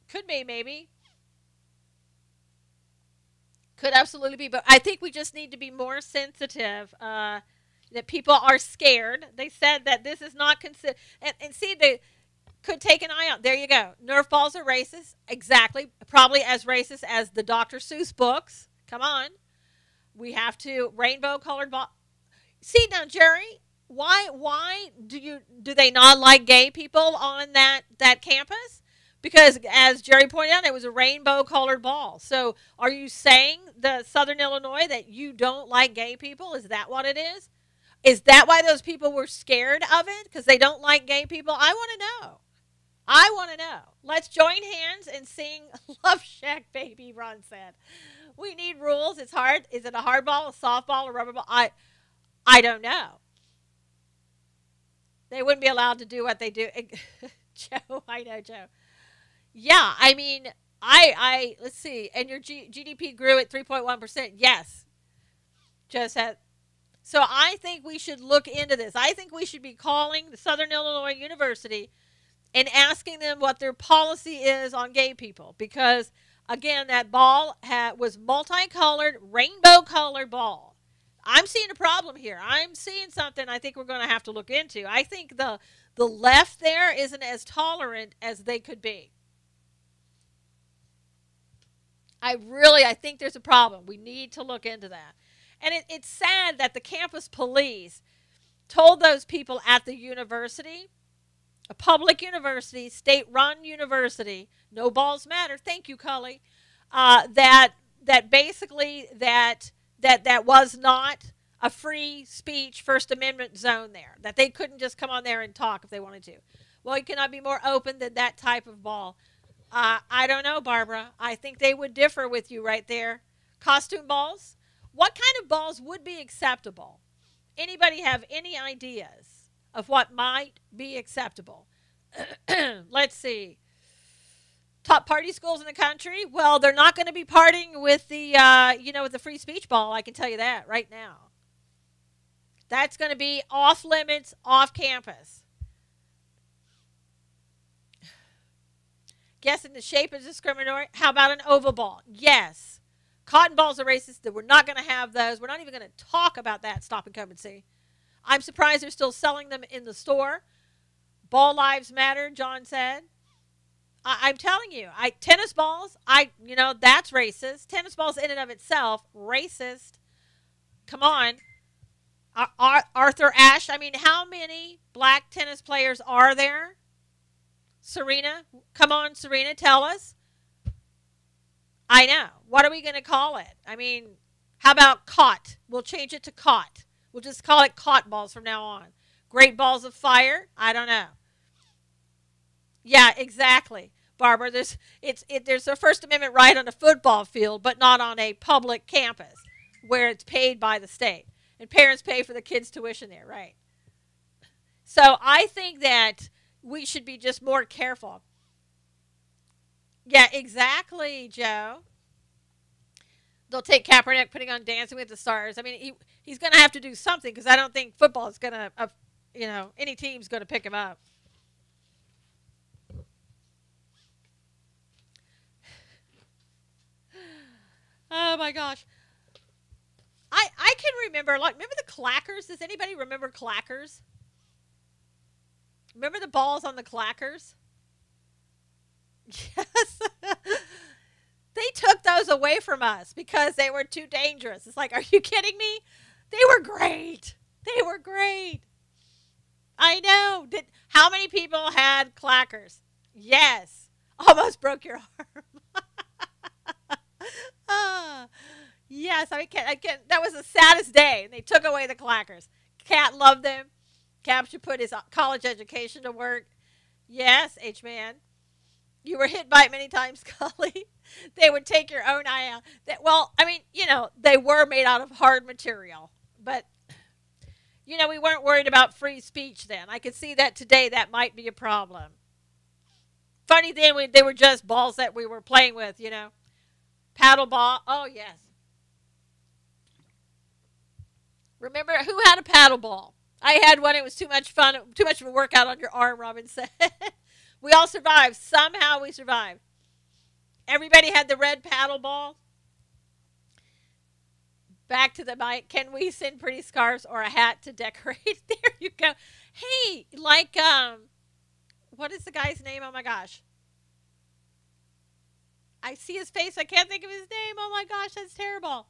Could be, maybe. Could absolutely be. But I think we just need to be more sensitive that people are scared. They said that this is not considered. And see, they could take an eye out. There you go. Nerf balls are racist. Exactly. Probably as racist as the Dr. Seuss books. Come on. We have to rainbow-colored ball. See, now, Jerry, why do they not like gay people on that campus? Because as Jerry pointed out, it was a rainbow-colored ball. So are you saying the Southern Illinois that you don't like gay people? Is that what it is? Is that why those people were scared of it? Because they don't like gay people? I want to know. I want to know. Let's join hands and sing Love Shack Baby, Ron said. We need rules. It's hard. Is it a hard ball, a softball, a rubber ball? I don't know. They wouldn't be allowed to do what they do. Joe, I know, Joe. Yeah, I mean, let's see. And your GDP grew at 3.1%. Yes. So I think we should look into this. I think we should be calling the Southern Illinois University and asking them what their policy is on gay people. Because, again, that ball was multicolored, rainbow-colored ball. I'm seeing a problem here. I'm seeing something I think we're going to have to look into. I think the left there isn't as tolerant as they could be. I think there's a problem. We need to look into that. And it's sad that the campus police told those people at the university, a public university, state-run university, no balls matter, thank you, Cully, that basically that was not a free speech First Amendment zone there, that they couldn't just come on there and talk if they wanted to. Well, you cannot be more open than that type of ball. I don't know, Barbara. I think they would differ with you right there. Costume balls? What kind of balls would be acceptable? Anybody have any ideas of what might be acceptable? Let's see. Top party schools in the country? Well, they're not going to be partying with the, with the free speech ball. I can tell you that right now. That's going to be off limits, off campus. Guessing the shape is discriminatory. How about an oval ball? Yes. Cotton balls are racist. That we're not going to have those. We're not even going to talk about that. Stop and come and see. I'm surprised they're still selling them in the store. Ball lives matter, John said. I'm telling you, tennis balls, that's racist. Tennis balls in and of itself, racist. Come on. Arthur Ashe, I mean, how many black tennis players are there? Serena, come on, Serena, tell us. I know. What are we going to call it? I mean, how about caught? We'll change it to caught. We'll just call it caught balls from now on. Great balls of fire? I don't know. Yeah, exactly, Barbara. There's a First Amendment right on a football field, but not on a public campus where it's paid by the state. And parents pay for the kids' tuition there, right? So I think that we should be just more careful. Yeah, exactly, Joe. They'll take Kaepernick putting on Dancing with the Stars. I mean, he's going to have to do something because I don't think football is going to, any team's going to pick him up. Oh, my gosh. I can remember the clackers? Does anybody remember clackers? Remember the balls on the clackers? Yes. They took those away from us because they were too dangerous. It's like, are you kidding me? They were great. They were great. I know. How many people had clackers? Yes. Almost broke your arm. Yes, I can't. That was the saddest day. They took away the clackers. Cat loved them. Cap should put his college education to work. Yes, H-Man. You were hit by it many times, Scully. They would take your own eye out. They were made out of hard material. But, we weren't worried about free speech then. I could see that today that might be a problem. Funny then, they were just balls that we were playing with, Paddle ball. Oh, yes. Remember, who had a paddle ball? I had one. It was too much fun. Too much of a workout on your arm, Robin said. We all survived. Somehow we survived. Everybody had the red paddle ball. Back to the mic. Can we send pretty scarves or a hat to decorate? There you go. Hey, what is the guy's name? Oh, my gosh. I see his face. I can't think of his name. Oh, my gosh. That's terrible.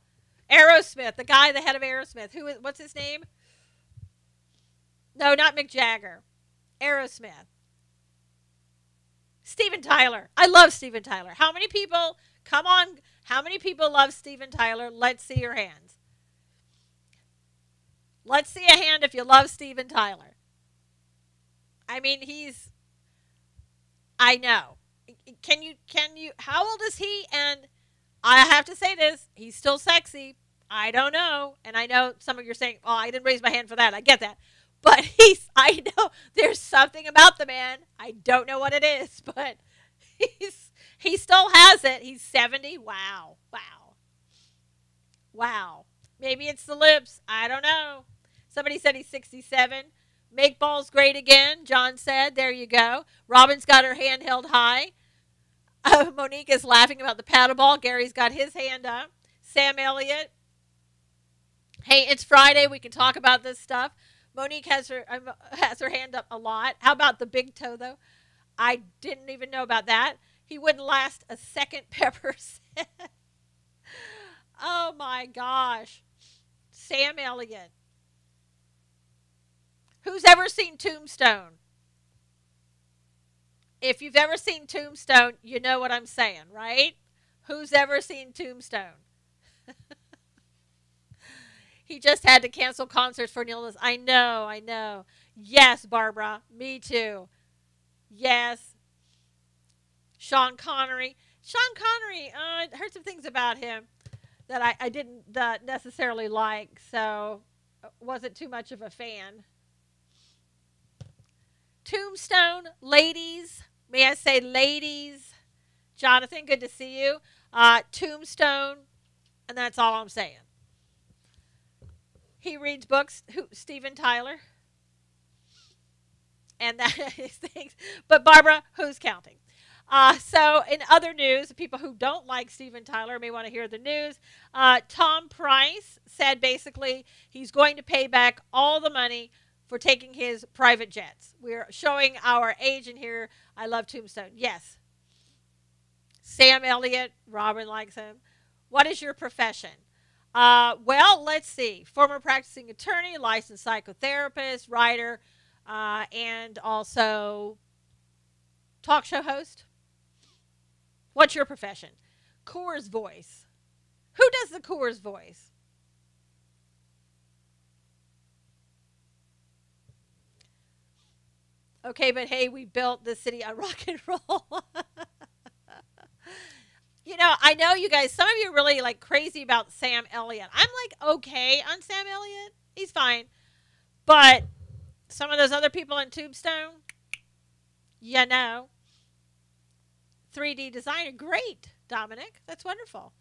Aerosmith. The guy, the head of Aerosmith. What's his name? No, not Mick Jagger. Aerosmith. Steven Tyler. I love Steven Tyler. How many people, come on, how many people love Steven Tyler? Let's see your hands. Let's see a hand if you love Steven Tyler. I mean, I know. Can you, how old is he? And I have to say this, he's still sexy. I don't know. And I know some of you are saying, oh, I didn't raise my hand for that. I get that. But I know there's something about the man. I don't know what it is, but he still has it. He's 70. Wow. Maybe it's the lips. I don't know. Somebody said he's 67. Make balls great again, John said. There you go. Robin's got her hand held high. Monique is laughing about the paddle ball. Gary's got his hand up. Sam Elliott. Hey, it's Friday. We can talk about this stuff. Monique has her hand up a lot. How about the big toe, though? I didn't even know about that. He wouldn't last a second, Pepper said. Oh, my gosh. Sam Elliott. Who's ever seen Tombstone? If you've ever seen Tombstone, you know what I'm saying, right? Who's ever seen Tombstone? He just had to cancel concerts for an illness. I know. Yes, Barbara. Me too. Yes. Sean Connery. I heard some things about him that I didn't necessarily like, so wasn't too much of a fan. Tombstone, ladies. May I say ladies? Jonathan, good to see you. Tombstone, and that's all I'm saying. He reads books. Steven Tyler. And that is things. But Barbara, who's counting? So, in other news, people who don't like Steven Tyler may want to hear the news. Tom Price said basically he's going to pay back all the money for taking his private jets. We're showing our age in here. I love Tombstone. Yes. Sam Elliott, Robin likes him. What is your profession? Well, let's see. Former practicing attorney, licensed psychotherapist, writer, and also talk show host. What's your profession? Coors voice. Who does the Coors voice? Okay, but hey, we built the city on rock and roll. I know you guys, some of you are really like crazy about Sam Elliott. I'm like okay on Sam Elliott. He's fine. But some of those other people in Tombstone, 3D designer, great, Dominic. That's wonderful.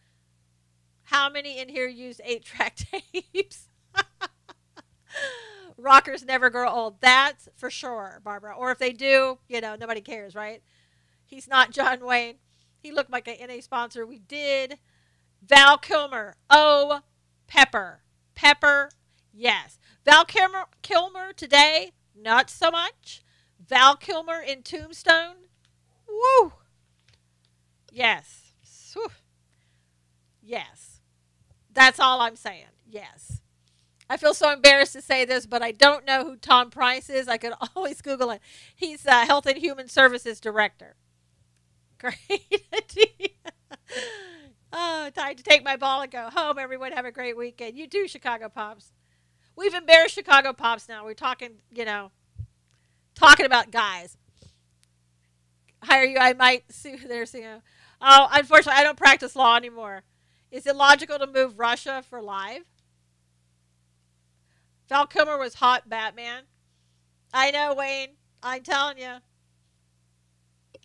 How many in here use 8-track tapes? Rockers never grow old. That's for sure, Barbara. Or if they do, nobody cares, right? He's not John Wayne. He looked like an NA sponsor. We did. Val Kilmer. Oh, Pepper. Pepper, yes. Val Kilmer today, not so much. Val Kilmer in Tombstone. Woo. Yes. Whew. Yes. That's all I'm saying. Yes. I feel so embarrassed to say this, but I don't know who Tom Price is. I could always Google it. He's Health and Human Services Director. Great idea. Oh, time to take my ball and go home. Everyone have a great weekend. You too, Chicago Pops. We've embarrassed Chicago Pops now. We're talking, talking about guys. Hire you, I might sue their CEO. Oh, unfortunately, I don't practice law anymore. Is it logical to move Russia for live? Val Kilmer was hot Batman. I know, Wayne. I'm telling you.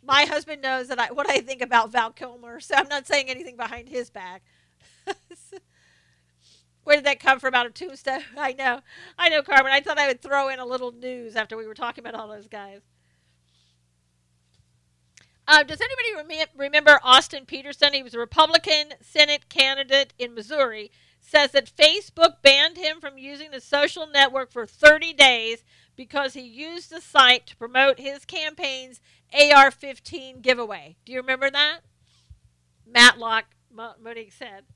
My husband knows that what I think about Val Kilmer, so I'm not saying anything behind his back. Where did that come from? Out of Tombstone? I know, Carmen. I thought I would throw in a little news after we were talking about all those guys. Does anybody remember Austin Peterson? He was a Republican Senate candidate in Missouri. Says that Facebook banned him from using the social network for 30 days because he used the site to promote his campaign's AR-15 giveaway. Do you remember that? Matlock Monique said.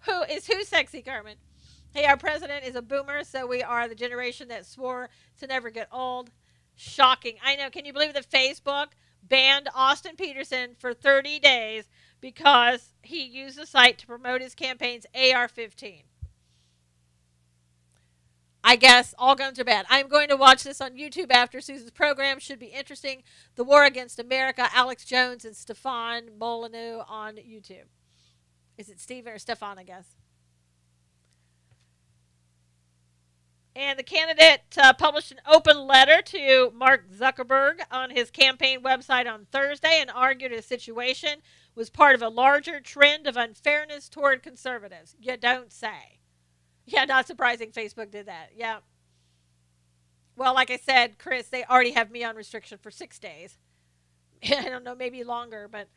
Who sexy, Carmen? Hey, our president is a boomer, so we are the generation that swore to never get old. Shocking. I know. Can you believe that Facebook banned Austin Peterson for 30 days because he used the site to promote his campaign's AR-15? I guess all guns are bad. I'm going to watch this on YouTube after Susan's program. Should be interesting. The War Against America, Alex Jones and Stefan Molyneux on YouTube. Is it Stephen or Stefan, I guess? And the candidate published an open letter to Mark Zuckerberg on his campaign website on Thursday and argued his situation was part of a larger trend of unfairness toward conservatives. You don't say. Yeah, not surprising Facebook did that. Yeah. Well, like I said, Chris, they already have me on restriction for 6 days. I don't know, maybe longer, but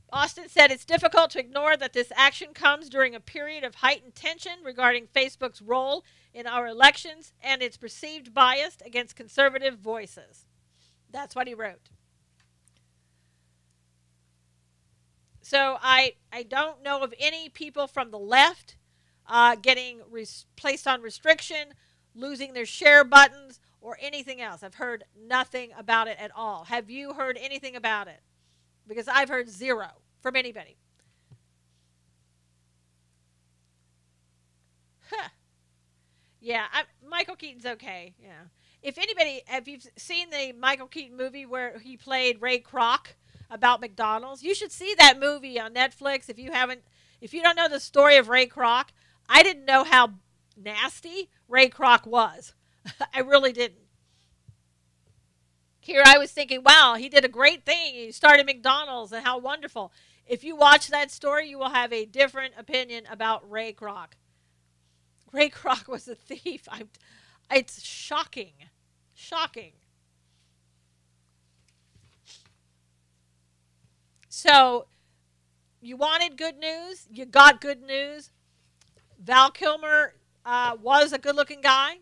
Austin said it's difficult to ignore that this action comes during a period of heightened tension regarding Facebook's role in our elections and its perceived bias against conservative voices. That's what he wrote. So I don't know of any people from the left getting placed on restriction, losing their share buttons, or anything else. I've heard nothing about it at all. Have you heard anything about it? Because I've heard zero from anybody. Huh. Yeah, Michael Keaton's okay. Yeah. If anybody, have you seen the Michael Keaton movie where he played Ray Kroc about McDonald's? You should see that movie on Netflix if you haven't. If you don't know the story of Ray Kroc, I didn't know how nasty Ray Kroc was. I really didn't. Here I was thinking, wow, he did a great thing. He started McDonald's and how wonderful. If you watch that story, you will have a different opinion about Ray Kroc. Ray Kroc was a thief. It's shocking. Shocking. So, you wanted good news. You got good news. Val Kilmer was a good-looking guy,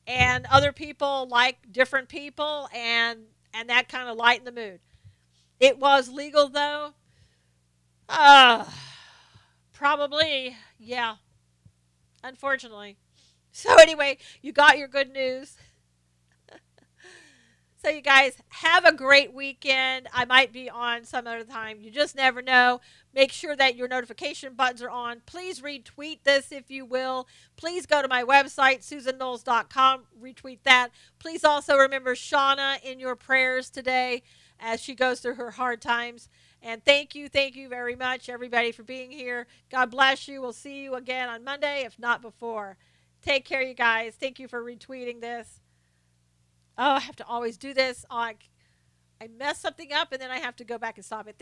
and other people like different people, and that kind of lightened the mood. It was legal, though. Uh, Probably, yeah, unfortunately. So, anyway, you got your good news. So, you guys have a great weekend. I might be on some other time. You just never know. Make sure that your notification buttons are on. Please retweet this if you will. Please go to my website, SusanKnowles.com. Retweet that. Please also remember Shauna in your prayers today as she goes through her hard times. And thank you very much, everybody, for being here. God bless you. We'll see you again on Monday, if not before. Take care, you guys. Thank you for retweeting this. Oh, I have to always do this. I mess something up, and then I have to go back and stop it.